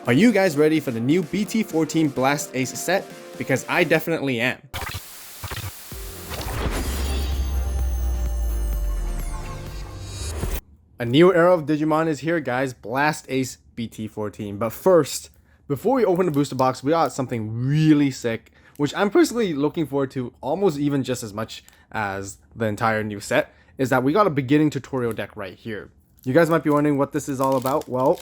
Are you guys ready for the new BT14 Blast ACE set? Because I definitely am. A new era of Digimon is here, guys. Blast ACE BT14. But first, before we open the booster box, we got something really sick, which I'm personally looking forward to almost even just as much as the entire new set, is that we got a beginning tutorial deck right here. You guys might be wondering what this is all about. Well,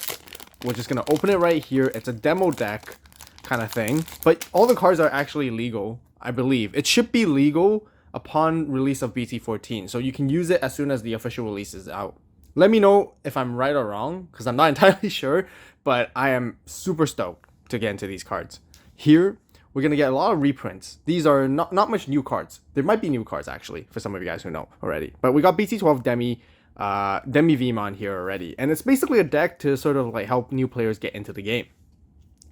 we're just going to open it right here. It's a demo deck kind of thing, but all the cards are actually legal, I believe. It should be legal upon release of BT14, so you can use it as soon as the official release is out. Let me know if I'm right or wrong, because I'm not entirely sure, but I am super stoked to get into these cards. Here, we're going to get a lot of reprints. These are not much new cards. There might be new cards, actually, for some of you guys who know already. But we got BT12 Demi Vmon here already. And it's basically a deck to sort of like help new players get into the game.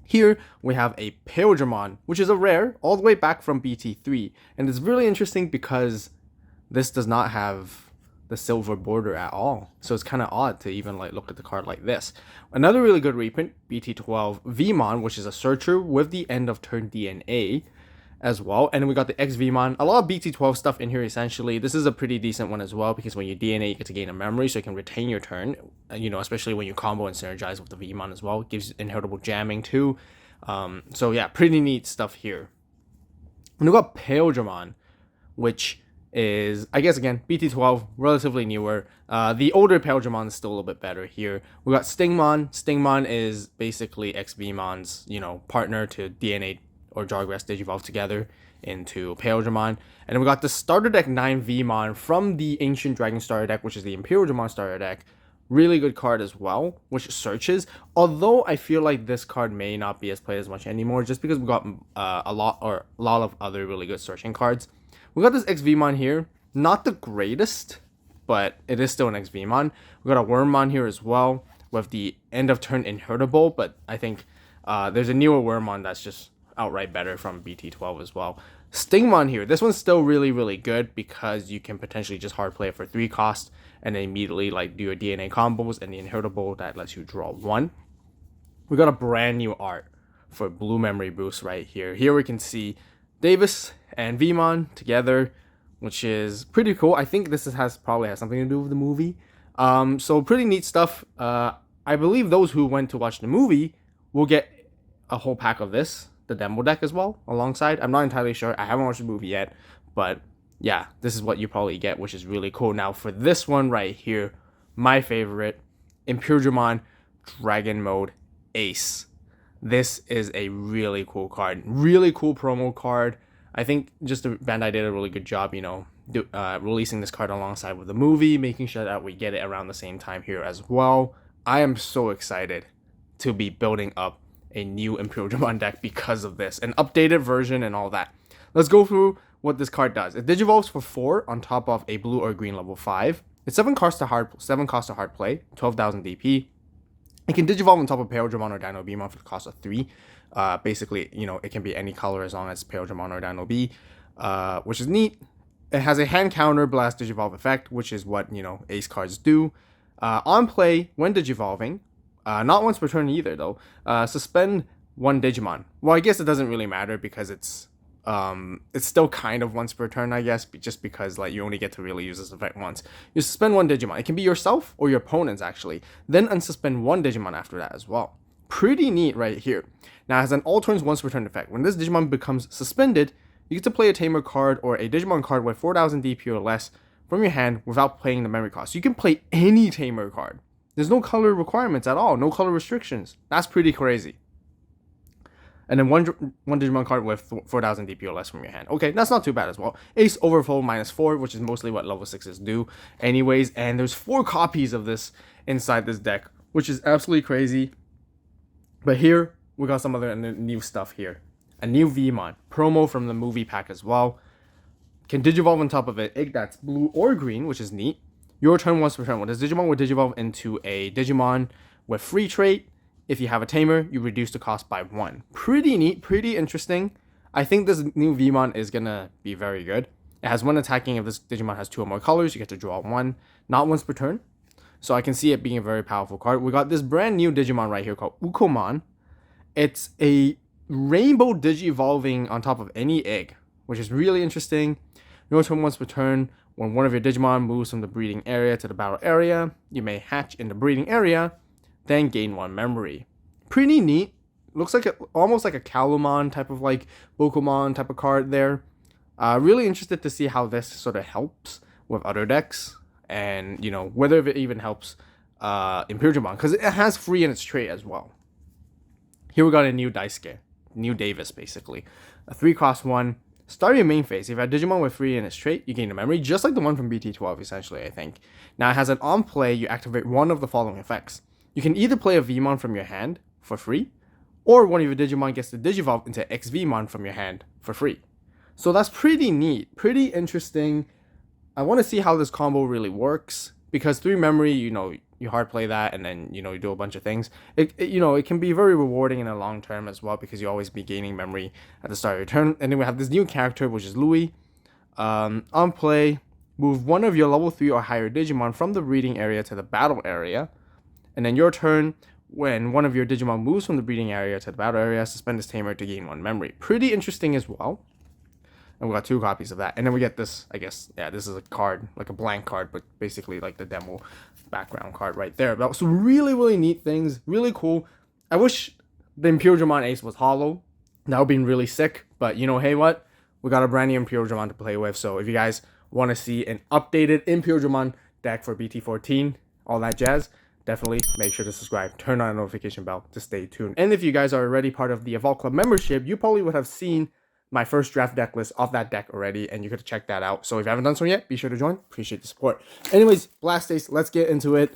Here, we have a Digimon, which is a rare, all the way back from BT3. And it's really interesting because this does not have the silver border at all, so it's kind of odd to even like look at the card like this. Another really good reprint, BT12 Vmon, which is a searcher with the end of turn DNA as well. And then we got the X Vmon, a lot of BT12 stuff in here. Essentially, this is a pretty decent one as well, because when you DNA, you get to gain a memory, so you can retain your turn, you know, especially when you combo and synergize with the Vmon as well. It gives inheritable jamming too. So yeah, pretty neat stuff here. And we got Digimon, which is, I guess, again, BT12, relatively newer. The older Digimon is still a little bit better here. We got Stingmon. Stingmon is basically X-Vmon's, you know, partner to DNA or Jawgrass Digivolve together into Digimon. And then we got the starter deck 9 Vmon from the Ancient Dragon starter deck, which is the Digimon starter deck. Really good card as well, which searches. Although I feel like this card may not be as played as much anymore, just because we got a lot of other really good searching cards. We got this X-Vmon here. Not the greatest, but it is still an X-Vmon. We got a Wormmon here as well with the end of turn inheritable, but I think there's a newer Wormmon that's just outright better from BT12 as well. Stingmon here. This one's still really, really good because you can potentially just hard play it for 3 cost and then immediately like do your DNA combos and the inheritable that lets you draw 1. We got a brand new art for Blue Memory Boost right here. Here we can see Davis and Vmon together, which is pretty cool. I think this probably has something to do with the movie. So pretty neat stuff. I believe those who went to watch the movie will get a whole pack of this, the demo deck as well, alongside. I'm not entirely sure. I haven't watched the movie yet, but yeah, this is what you probably get, which is really cool. Now for this one right here, my favorite, Digimon Dragon Mode Ace. This is a really cool card. Really cool promo card. I think just the Bandai did a really good job, you know, releasing this card alongside with the movie, making sure that we get it around the same time here as well. I am so excited to be building up a new Digimon deck because of this, an updated version and all that. Let's go through what this card does. It digivolves for 4 on top of a blue or green level 5. It's 7 cost to hard play, 12,000 DP. It can digivolve on top of Digimon or Dino Beamon for the cost of 3. Basically, you know, it can be any color as long as Digimon or Dino B, which is neat. It has a hand counter blast digivolve effect, which is what, you know, Ace cards do. On play, when digivolving, not once per turn either though, suspend 1 Digimon. Well, I guess it doesn't really matter because it's still kind of once per turn, I guess, just because like you only get to really use this effect once. You suspend 1 Digimon. It can be yourself or your opponents actually. Then unsuspend 1 Digimon after that as well. Pretty neat right here. Now it has an all turns once per turn effect. When this Digimon becomes suspended, you get to play a Tamer card or a Digimon card with 4,000 DP or less from your hand without playing the memory cost. You can play any Tamer card. There's no color requirements at all. No color restrictions. That's pretty crazy. And then one Digimon card with 4,000 DP or less from your hand. Okay, that's not too bad as well. Ace Overflow -4, which is mostly what level 6s do anyways. And there's 4 copies of this inside this deck, which is absolutely crazy. But here, we got some other new stuff here. A new Vmon, promo from the movie pack as well. Can digivolve on top of it. That's blue or green, which is neat. Your turn once per turn. When this Digimon will digivolve into a Digimon with free trait. If you have a Tamer, you reduce the cost by 1. Pretty neat, pretty interesting. I think this new Vmon is going to be very good. It has 1 attacking. If this Digimon has 2 or more colors, you get to draw 1. Not once per turn. So I can see it being a very powerful card. We got this brand new Digimon right here called Ukomon. It's a rainbow Digi-evolving on top of any egg, which is really interesting. Your turn once per turn, when one of your Digimon moves from the breeding area to the battle area, you may hatch in the breeding area, then gain 1 memory. Pretty neat. Looks like almost like a Kalumon type of like Pokemon type of card there. Really interested to see how this sort of helps with other decks, and whether it even helps Imperial because it has free in its trait as well. Here we got a new Daisuke, new Davis basically, a 3-cost 1. Start your main phase. If you have Digimon with 3 in its trait, you gain a memory, just like the one from BT12 essentially, I think. Now it has an on play, you activate one of the following effects. You can either play a Vmon from your hand for free, or one of your Digimon gets to Digivolve into XVmon from your hand for free. So that's pretty neat, pretty interesting. I want to see how this combo really works, because 3 memory, you hard play that, and then you do a bunch of things. It can be very rewarding in the long term as well, because you always be gaining memory at the start of your turn. And then we have this new character, which is Louis. On play, move one of your level 3 or higher Digimon from the breeding area to the battle area, and then your turn, when one of your Digimon moves from the breeding area to the battle area, suspend this tamer to gain 1 memory. Pretty interesting as well. And we got 2 copies of that. And then we get this, I guess, yeah, this is a card, like a blank card, but basically like the demo background card right there. But so really, really neat things, really cool. I wish the Imperial Ace was hollow. That would be really sick. But hey, what? We got a brand new Imperial to play with. So if you guys want to see an updated Imperial deck for BT14, all that jazz, definitely make sure to subscribe, turn on the notification bell to stay tuned. And if you guys are already part of the AVAULT Club membership, you probably would have seen my first draft deck list of that deck already, and you could check that out. So if you haven't done so yet, be sure to join. Appreciate the support. Anyways, Blast ACE, let's get into it.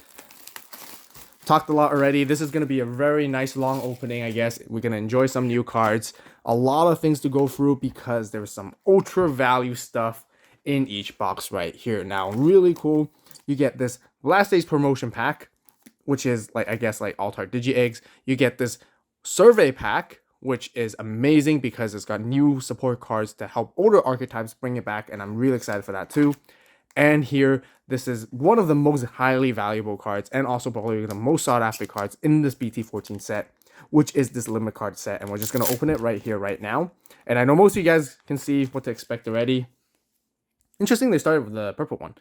Talked a lot already. This is going to be a very nice long opening, I guess. We're going to enjoy some new cards. A lot of things to go through because there's some ultra value stuff in each box right here. Now, really cool. You get this Blast ACE promotion pack, which is like, I guess, like Altar Digi Eggs. You get this survey pack, which is amazing because it's got new support cards to help older archetypes bring it back, and I'm really excited for that too. And here, this is one of the most highly valuable cards, and also probably the most sought after cards in this BT14 set, which is this limit card set. And we're just going to open it right here, right now. And I know most of you guys can see what to expect already. Interesting, they started with the purple one.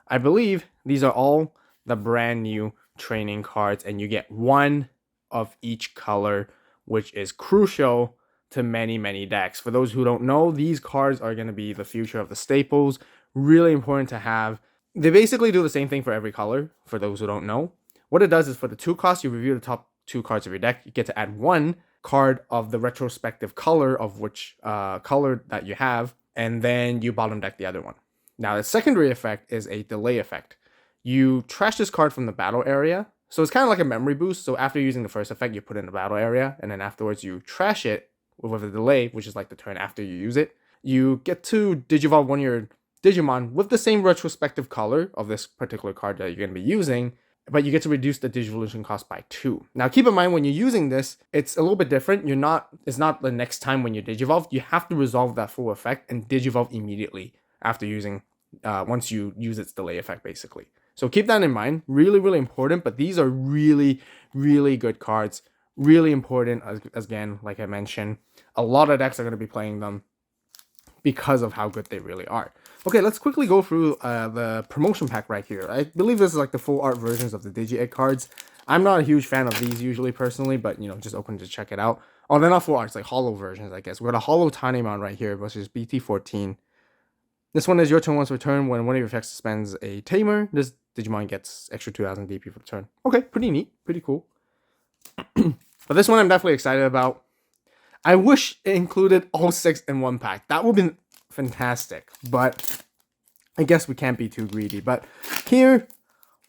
I believe these are all the brand new training cards, and you get 1 of each color, which is crucial to many, many decks. For those who don't know, these cards are going to be the future of the staples. Really important to have. They basically do the same thing for every color, for those who don't know. What it does is for the 2 costs, you review the top 2 cards of your deck. You get to add 1 card of the retrospective color of which color that you have, and then you bottom deck the other one. Now, the secondary effect is a delay effect. You trash this card from the battle area. So it's kind of like a memory boost. So after using the first effect, you put it in the battle area, and then afterwards you trash it with a delay, which is like the turn after you use it. You get to Digivolve one of your Digimon with the same retrospective color of this particular card that you're going to be using, but you get to reduce the Digivolution cost by 2. Now keep in mind, when you're using this, it's a little bit different. It's not the next time when you Digivolve. You have to resolve that full effect and Digivolve immediately after using, once you use its delay effect basically. So keep that in mind. Really, really important. But these are really, really good cards. Really important. As again, like I mentioned, a lot of decks are going to be playing them because of how good they really are. Okay, let's quickly go through the promotion pack right here. I believe this is like the full art versions of the Digi-Egg cards. I'm not a huge fan of these usually personally, but just open to check it out. Oh, they're not full arts, like hollow versions, I guess. We got a hollow Tanimon right here, which is BT14. This one is your turn once per turn. When one of your effects suspends a tamer, this Digimon gets extra 2000 DP for the turn. Okay, pretty neat, pretty cool. But this one I'm definitely excited about. I wish it included all 6 in one pack. That would have been fantastic, but I guess we can't be too greedy. But here,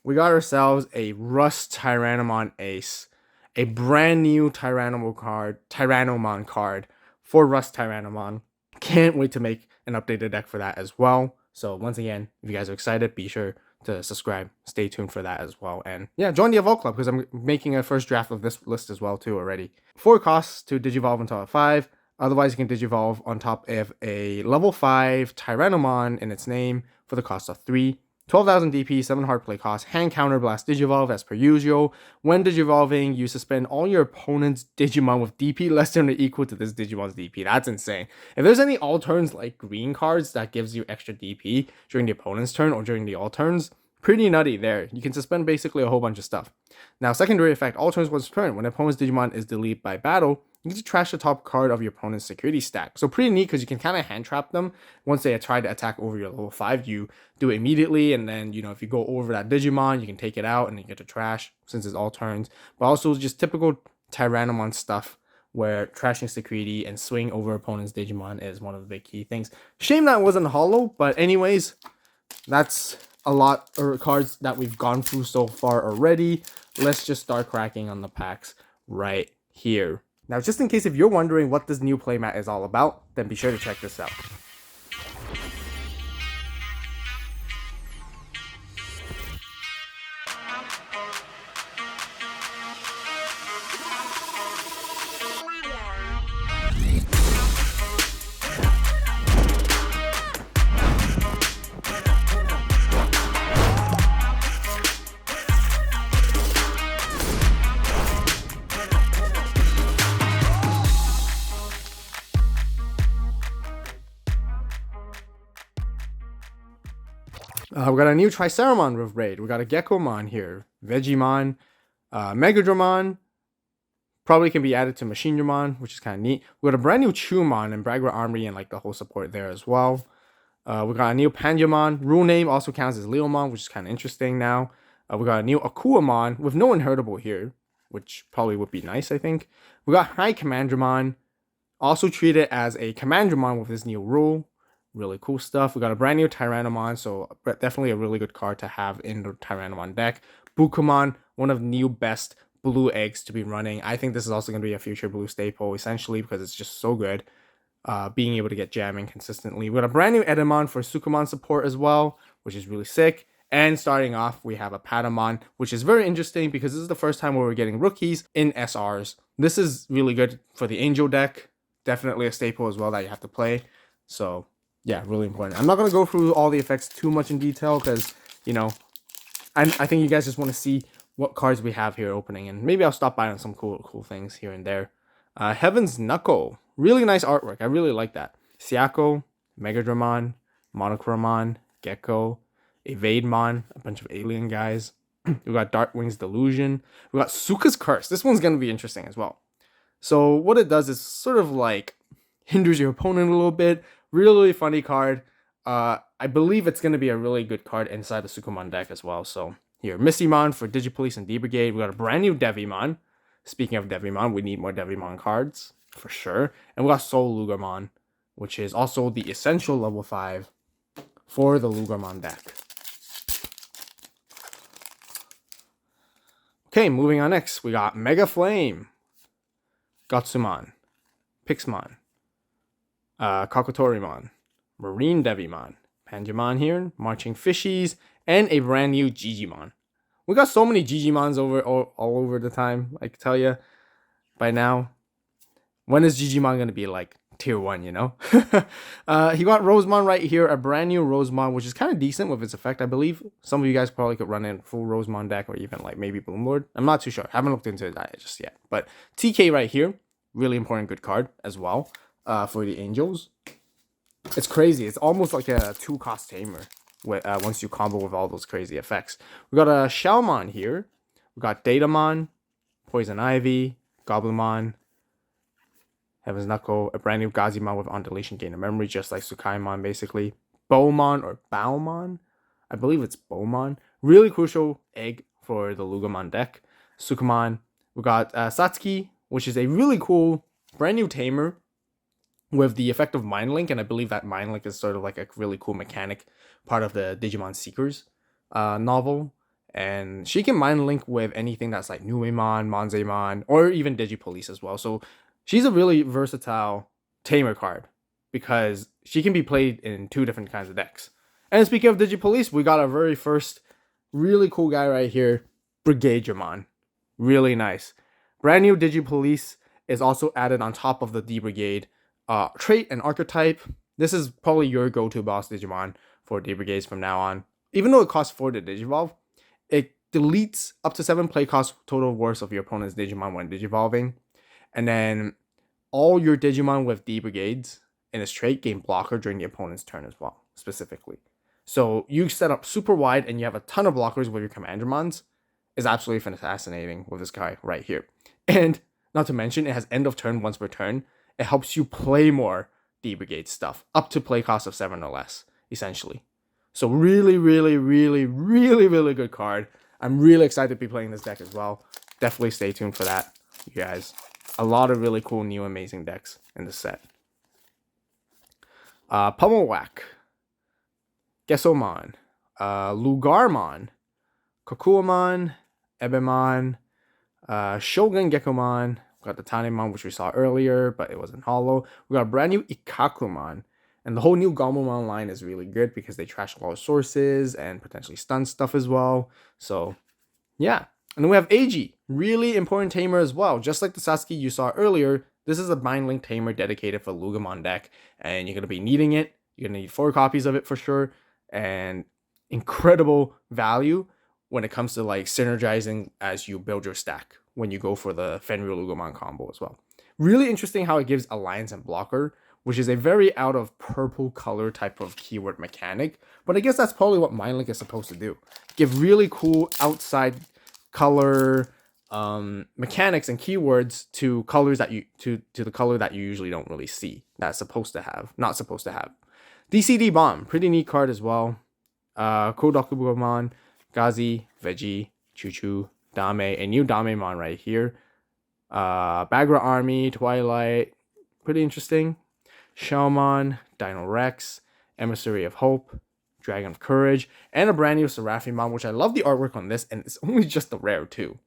we got ourselves a Rust Tyrannomon Ace. A brand new Tyrannomon card for Rust Tyrannomon. Can't wait to make an updated deck for that as well. So once again, if you guys are excited, be sure to subscribe. Stay tuned for that as well. And yeah, join the AVAULT Club because I'm making a first draft of this list as well too already. 4 costs to Digivolve on top of 5. Otherwise, you can Digivolve on top of a level 5 Tyrannomon in its name for the cost of 3. 12,000 DP, 7 hard play cost, hand counter blast Digivolve as per usual. When Digivolving, you suspend all your opponent's Digimon with DP less than or equal to this Digimon's DP. That's insane. If there's any all turns like green cards that gives you extra DP during the opponent's turn or during the all turns, pretty nutty there. You can suspend basically a whole bunch of stuff. Now, secondary effect, all turns once turn. When the opponent's Digimon is deleted by battle, you get to trash the top card of your opponent's security stack. So pretty neat because you can kind of hand trap them. Once they try to attack over your level 5, you do it immediately. And then, if you go over that Digimon, you can take it out and you get to trash since it's all turns. But also just typical Tyrannomon stuff where trashing security and swing over opponent's Digimon is one of the big key things. Shame that wasn't hollow, but anyways, that's a lot of cards that we've gone through so far already. Let's just start cracking on the packs right here. Now, just in case if you're wondering what this new playmat is all about, then be sure to check this out. We got a new Triceramon with Raid. We got a Gekomon here. Vegiemon. Megadramon. Probably can be added to Machinedramon, which is kind of neat. We got a brand new Chumon and Bragra Armory and like the whole support there as well. We got a new Pandiamon. Rule name also counts as Leomon, which is kind of interesting now. We got a new Akuamon with no Inheritable here, which probably would be nice, I think. We got High Commandramon. Also treated as a Commandramon with this new rule. Really cool stuff. We got a brand new Tyrannomon, so definitely a really good card to have in the Tyrannomon deck. Bukamon, one of the new best blue eggs to be running. I think this is also going to be a future blue staple, essentially, because it's just so good. Being able to get jamming consistently. We got a brand new Edamon for Sukamon support as well, which is really sick. And starting off, we have a Patamon, which is very interesting because this is the first time where we're getting rookies in SRs. This is really good for the Angel deck. Definitely a staple as well that you have to play. So yeah, really important. I'm not going to go through all the effects too much in detail because, I think you guys just want to see what cards we have here opening. And maybe I'll stop by on some cool things here and there. Heaven's Knuckle. Really nice artwork. I really like that. Siako, Megadramon, Monochromon, Gecko, Evademon, a bunch of alien guys. We got Darkwing's Delusion. We got Suka's Curse. This one's going to be interesting as well. So what it does is sort of like hinders your opponent a little bit. Really funny card. I believe it's going to be a really good card inside the Sukamon deck as well. So here, Missymon for Digipolice and D-Brigade. We got a brand new Devimon. Speaking of Devimon, we need more Devimon cards for sure. And we got Soul Lugarmon, which is also the essential level 5 for the Lugarmon deck. Okay, moving on next. We got Mega Flame, Gotsumon, Pixmon, Kakotorimon, Marine Devimon, Panjamon here, Marching Fishies, and a brand new Digimon. We got so many Digimons all over the time, I can tell you by now. When is Digimon going to be like tier 1, He got Rosemon right here, a brand new Rosemon, which is kind of decent with its effect. I believe some of you guys probably could run in full Rosemon deck or even like maybe Bloomlord. I'm not too sure. Haven't looked into that just yet. But TK right here, really important good card as well. For the Angels. It's crazy. It's almost like a 2-cost tamer once you combo with all those crazy effects. We got a Shalmon here. We got Datamon, Poison Ivy, Goblimon, Heaven's Knuckle, a brand new Gazimon with on deletion gain of memory, just like Sukaimon basically. Bowmon or Baumon. I believe it's Bowmon. Really crucial egg for the Lugamon deck. Sukamon. We got Satsuki, which is a really cool brand new tamer with the effect of Mind Link, and I believe that Mind Link is sort of like a really cool mechanic part of the Digimon Seekers novel. And she can Mind Link with anything that's like Numemon, Monzemon, or even Digipolice as well. So she's a really versatile tamer card because she can be played in 2 different kinds of decks. And speaking of Digipolice, we got our very first really cool guy right here, Brigadramon. Really nice. Brand new Digipolice is also added on top of the D-Brigade trait and archetype. This is probably your go-to boss Digimon for D-Brigades from now on. even though it costs 4 to Digivolve, it deletes up to 7 play cost total worth of your opponent's Digimon when Digivolving. And then all your Digimon with D Brigades in this trait gain blocker during the opponent's turn as well, specifically. So you set up super wide and you have a ton of blockers with your Commandramons. Is absolutely fascinating with this guy right here. And not to mention, it has end of turn once per turn. It helps you play more D Brigade stuff, up to play cost of 7 or less, essentially. So really, really, really, really, really good card. I'm really excited to be playing this deck as well. Definitely stay tuned for that, you guys. A lot of really cool, new, amazing decks in this set. Pummel Whack, Gesomon, Lugarmon, Kokuamon, Ebemon, Shogun Gekomon. We got the Tanemon, which we saw earlier, but it wasn't hollow. We got a brand new Ikakumon. And the whole new Gomamon line is really good because they trash a lot of sources and potentially stun stuff as well. So, yeah. And then we have Eiji, really important tamer as well. Just like the Sasuke you saw earlier, this is a Mind Link tamer dedicated for Lugamon deck. And you're going to be needing it. You're going to need 4 copies of it for sure. And incredible value when it comes to like synergizing as you build your stack when you go for the Fenrir Lugamon combo as well. Really interesting how it gives Alliance and Blocker, which is a very out of purple color type of keyword mechanic. But I guess that's probably what Mind Link is supposed to do. Give really cool outside color mechanics and keywords to colors that you to the color that you usually don't really see. That's supposed to have, not supposed to have. DCD Bomb, pretty neat card as well. Kodokubamon, Gazi, Veggie, Choo-Choo, Dame, a new Damemon right here. Bagra Army, Twilight, pretty interesting. Shaomon, Dino Rex, Emissary of Hope, Dragon of Courage, and a brand new Seraphimon, which I love the artwork on this, and it's only just the rare too.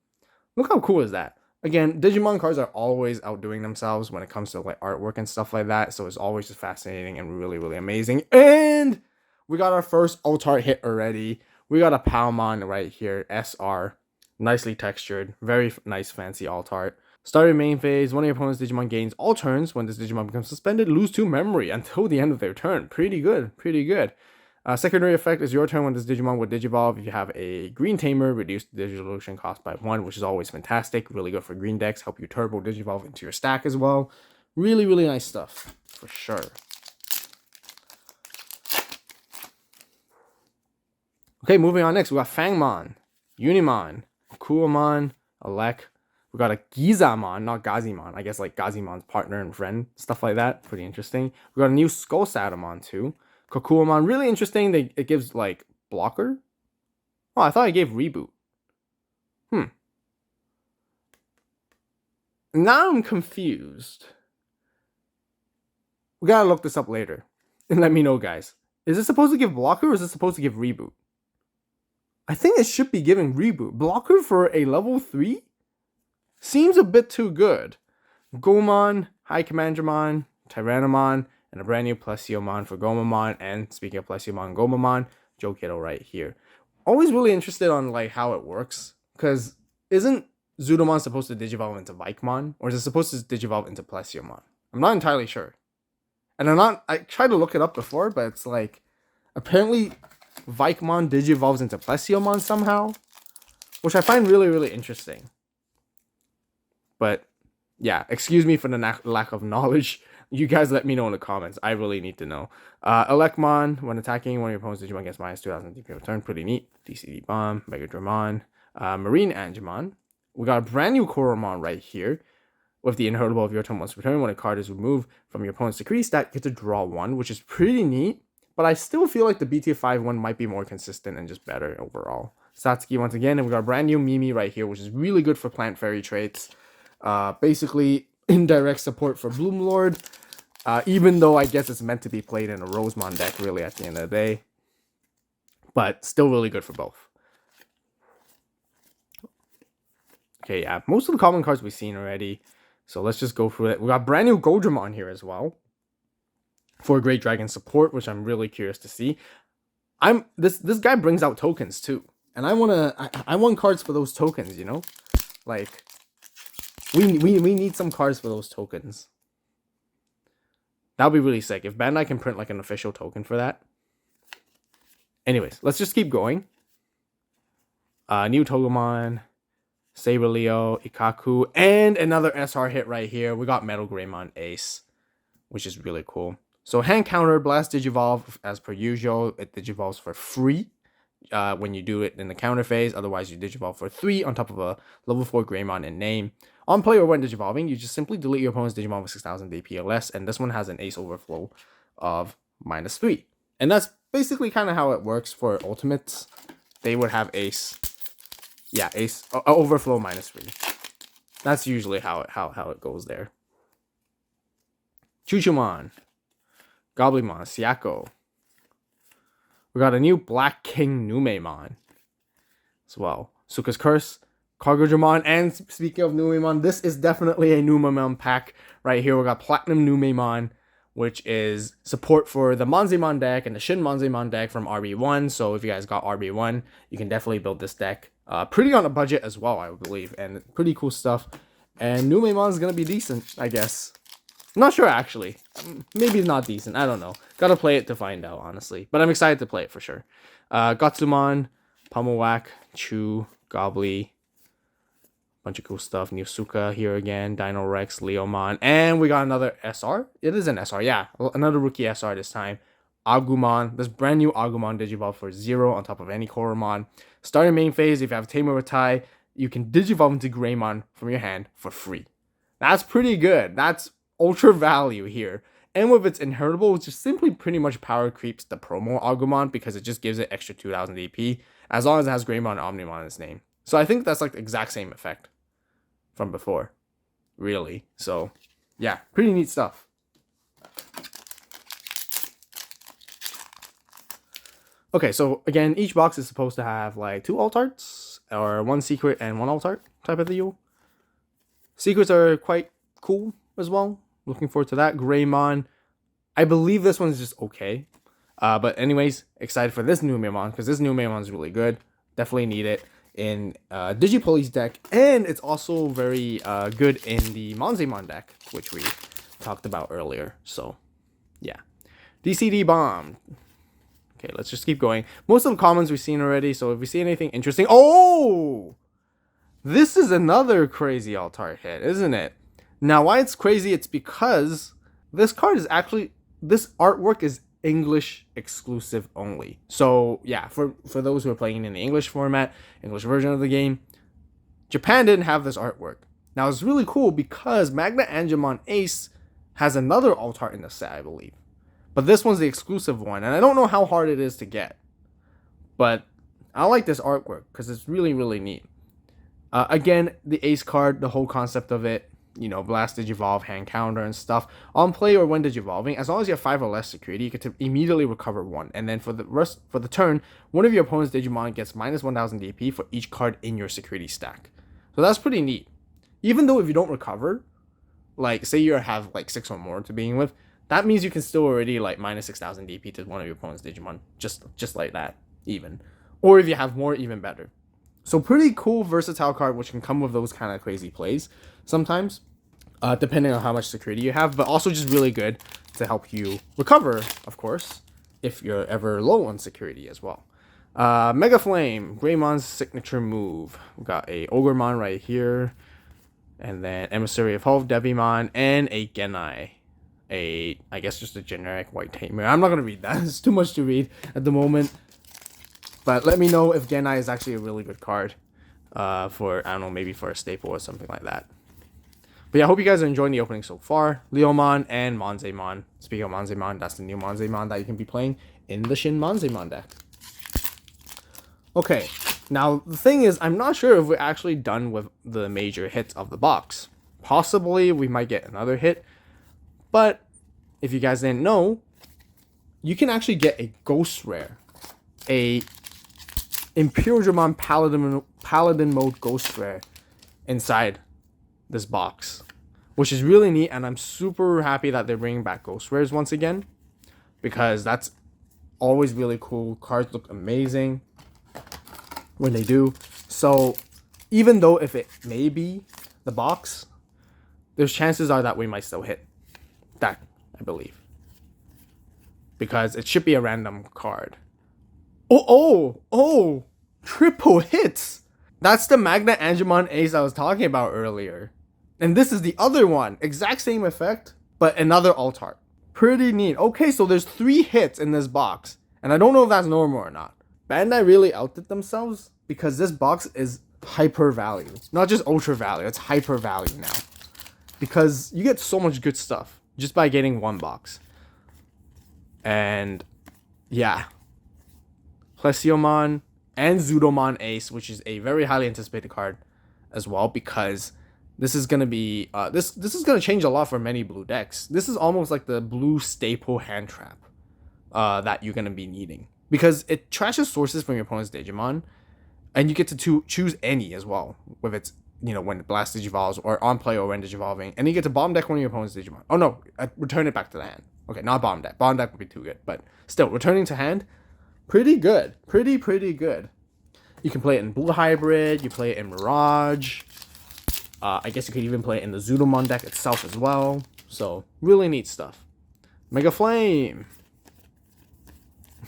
Look how cool is that? Again, Digimon cards are always outdoing themselves when it comes to like artwork and stuff like that, so it's always just fascinating and really, really amazing. And we got our first alt art hit already. We got a Palmon right here, SR, nicely textured, very nice fancy alt art. Starting main phase, one of your opponent's Digimon gains all turns. When this Digimon becomes suspended, lose 2 memory until the end of their turn. Pretty good, pretty good. Secondary effect is your turn when this Digimon would Digivolve. If you have a green tamer, reduce the Digivolution cost by 1, which is always fantastic. Really good for green decks. Help you turbo Digivolve into your stack as well. Really, really nice stuff, for sure. Okay, moving on next, we got Fangmon, Unimon, Kuamon, Alek. We got a Gizamon, not Gazimon. I guess like Gazimon's partner and friend, stuff like that. Pretty interesting. We got a new Skull Satamon too. Kokuamon, really interesting. It gives like blocker. Oh, I thought I gave reboot. Now I'm confused. We gotta look this up later and let me know, guys. Is it supposed to give blocker or is it supposed to give reboot? I think it should be giving reboot. Blocker for a level 3? Seems a bit too good. Gomon, High Commandramon, Tyrannomon, and a brand new Plesiomon for Gomamon. And speaking of Plesiomon and Gomamon, Joe Kiddo right here. Always really interested on like how it works. Because isn't Zudomon supposed to Digivolve into Vikemon? Or is it supposed to Digivolve into Plesiomon? I'm not entirely sure. And I tried to look it up before, but it's like, apparently Vikemon Digivolves into Plesiomon somehow. Which I find really, really interesting. But yeah, excuse me for the lack of knowledge. You guys let me know in the comments. I really need to know. Elekmon, when attacking one of your opponent's Digimon gets minus 2,000 DP return. Pretty neat. DCD Bomb, Mega Dramon, Marine Angemon. We got a brand new Koromon right here. With the inheritable of your turn once per turn, when a card is removed from your opponent's decree stat, you get to draw 1, which is pretty neat. But I still feel like the BT5 one might be more consistent and just better overall. Satsuki once again, and we got a brand new Mimi right here, which is really good for Plant Fairy traits. Basically, indirect support for Bloomlord. Even though I guess it's meant to be played in a Rosemon deck, really, at the end of the day. But still really good for both. Okay, yeah, most of the common cards we've seen already. So let's just go through it. We got brand new Goldramon here as well. For Great Dragon support, which I'm really curious to see. This guy brings out tokens too. And I want cards for those tokens, you know? Like, we need some cards for those tokens. That would be really sick. If Bandai can print like an official token for that. Anyways, let's just keep going. New Togemon, Saber Leo, Ikaku, and another SR hit right here. We got Metal Greymon Ace, which is really cool. So hand counter, Blast Digivolve as per usual. It Digivolves for free when you do it in the counter phase. Otherwise, you Digivolve for 3 on top of a level 4 Greymon in name. On play or when Digivolving, you just simply delete your opponent's Digimon with 6000 DP or less, and this one has an Ace overflow of -3. And that's basically kind of how it works for Ultimates. They would have Ace. Yeah, Ace overflow -3. That's usually how it goes there. Chuchumon, Goblimon, Siako. We got a new Black King Numemon as well. Suka's Curse, Cargojamon, and speaking of Numemon, this is definitely a Numemon pack right here. We got Platinum Numemon, which is support for the Monzemon deck and the Shin Monzemon deck from RB1. So if you guys got RB1, you can definitely build this deck. Pretty on a budget as well, I believe, and pretty cool stuff. And Numemon's gonna be decent, I guess. I'm not sure, actually. Maybe it's not decent. I don't know. Gotta play it to find out, honestly. But I'm excited to play it for sure. Gatsumon, Pummelwhack, Chew, Gobbly. Bunch of cool stuff. New Suka here again. Dino Rex, Leomon. And we got another SR. It is an SR, yeah. Another rookie SR this time. Agumon. This brand new Agumon Digivolve for 0 on top of any Koromon. Starting main phase, if you have Tamer or Tai, you can Digivolve into Greymon from your hand for free. That's pretty good. That's ultra value here. And with its inheritable, which just simply pretty much power creeps the promo Agumon because it just gives it extra 2000 DP as long as it has Greymon and Omnimon in its name. So I think that's like the exact same effect from before, really. So yeah, pretty neat stuff. Okay, so again, each box is supposed to have like 2 alt arts or 1 secret and 1 alt art type of deal. Secrets are quite cool as well. Looking forward to that. Greymon, I believe this one's just okay. But anyways, excited for this new Numemon because this new Numemon is really good. Definitely need it in Digipolice deck, and it's also very good in the Monzemon deck, which we talked about earlier. So yeah, DCD Bomb. Okay, let's just keep going. Most of the commons we've seen already, so if we see anything interesting... Oh! This is another crazy alt art hit, isn't it? Now, why it's crazy, it's because this card is actually... This artwork is English exclusive only. So, yeah, for those who are playing in the English format, English version of the game, Japan didn't have this artwork. Now, it's really cool because Magna Angemon Ace has another alt art in the set, I believe. But this one's the exclusive one, and I don't know how hard it is to get. But I like this artwork because it's really, really neat. Again, the Ace card, the whole concept of it, you know, Blast Digivolve, hand counter, and stuff. On play or when Digivolving, as long as you have 5 or less security, you can immediately recover 1. And then for the turn, one of your opponent's Digimon gets -1000 DP for each card in your security stack. So that's pretty neat. Even though if you don't recover, like, say you have like 6 or more to begin with, that means you can still already like -6000 DP to one of your opponent's Digimon, just like that, even. Or if you have more, even better. So pretty cool, versatile card, which can come with those kind of crazy plays sometimes, depending on how much security you have, but also just really good to help you recover, of course, if you're ever low on security as well. Mega Flame, Greymon's signature move. We got a Ogremon right here, and then Emissary of Hope, Devimon, and a Genai. I guess just a generic white tamer. I'm not gonna read that. It's too much to read at the moment. But let me know if Genai is actually a really good card for, I don't know, maybe for a staple or something like that. But yeah, I hope you guys are enjoying the opening so far. Leomon and Monzemon. Speaking of Monzemon, that's the new Monzemon that you can be playing in the Shin Monzemon deck. Okay, now the thing is, I'm not sure if we're actually done with the major hits of the box. Possibly we might get another hit. But if you guys didn't know, you can actually get a Ghost Rare, a Imperial Dramon Paladin Mode Ghost Rare inside this box, which is really neat, and I'm super happy that they're bringing back Ghost Rares once again, because that's always really cool. Cards look amazing when they do. So even though if it may be the box, there's chances are that we might still hit that, I believe, because it should be a random card. Oh, triple hits. That's the Magna Angemon Ace I was talking about earlier. And this is the other one. Exact same effect, but another alt art. Pretty neat. Okay, so there's 3 hits in this box. And I don't know if that's normal or not. Bandai really outdid themselves because this box is hyper value. Not just ultra value, it's hyper value now. Because you get so much good stuff just by getting one box. And yeah. Plesiomon and Zudomon Ace, which is a very highly anticipated card as well, because this is gonna be this is gonna change a lot for many blue decks. This is almost like the blue staple hand trap that you're gonna be needing, because it trashes sources from your opponent's Digimon, and you get to choose any as well with its, you know, when it blast digivolves or on play or when digivolving, and you get to bomb deck one of your opponent's Digimon. Oh no, return it back to the hand. Okay, not bomb deck. Bomb deck would be too good, but still, returning to hand, pretty good. Pretty good. You can play it in Blue Hybrid, you play it in Mirage. I guess you could even play it in the Zudomon deck itself as well. So, really neat stuff. Mega Flame.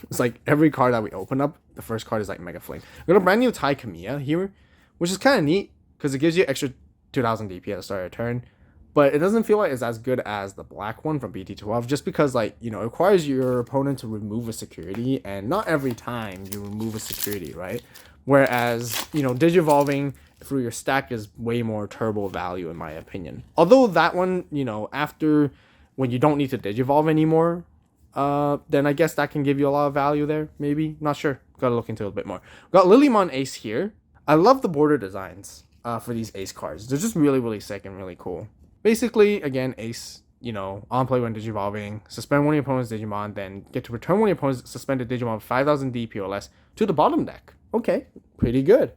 It's like every card that we open up, the first card is like Mega Flame. We got a brand new Tai Kamiya here, which is kind of neat because it gives you extra 2000 DP at the start of your turn. But it doesn't feel like it's as good as the black one from BT12, just because, like, you know, it requires your opponent to remove a security, and not every time you remove a security, right? Whereas, you know, digivolving through your stack is way more turbo value, in my opinion. Although that one, you know, after, when you don't need to digivolve anymore, then I guess that can give you a lot of value there, maybe. Not sure. Gotta look into it a bit more. Got Lilymon Ace here. I love the border designs for these Ace cards. They're just really sick and really cool. Basically, again, Ace, you know, on play when digivolving, suspend one of your opponent's Digimon, then get to return one of your opponent's suspended Digimon with 5000 DP or less to the bottom deck. Okay, pretty good.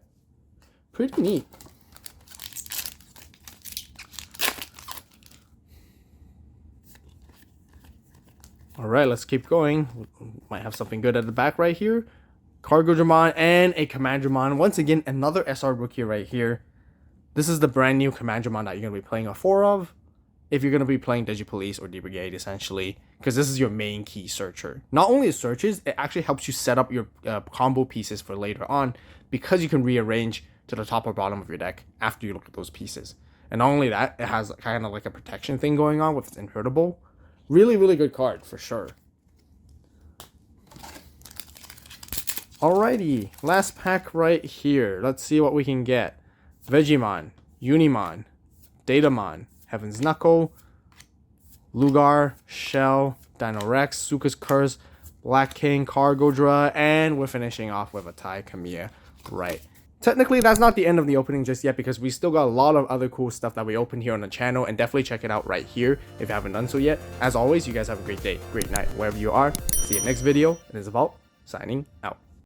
Pretty neat. Alright, let's keep going. Might have something good at the back right here. Cargo-Dramon and a Command-Dramon. Once again, another SR rookie right here. This is the brand new Command-Dramon that you're going to be playing a 4 of if you're going to be playing Digipolice or D-Brigade, essentially, because this is your main key searcher. Not only it searches, it actually helps you set up your combo pieces for later on, because you can rearrange to the top or bottom of your deck after you look at those pieces. And not only that, it has kind of like a protection thing going on with its Inhurtable. Really good card, for sure. Alrighty, last pack right here. Let's see what we can get. Vegemon, Unimon, Datamon, Heaven's Knuckle, Lugar, Shell, Dino Rex, Suka's Curse, Black King, Cargo-Dra, and we're finishing off with a Tai Kamiya. Right. Technically, that's not the end of the opening just yet, because we still got a lot of other cool stuff that we opened here on the channel, and definitely check it out right here if you haven't done so yet. As always, you guys have a great day, great night, wherever you are. See you next video. It is AVAULT, signing out.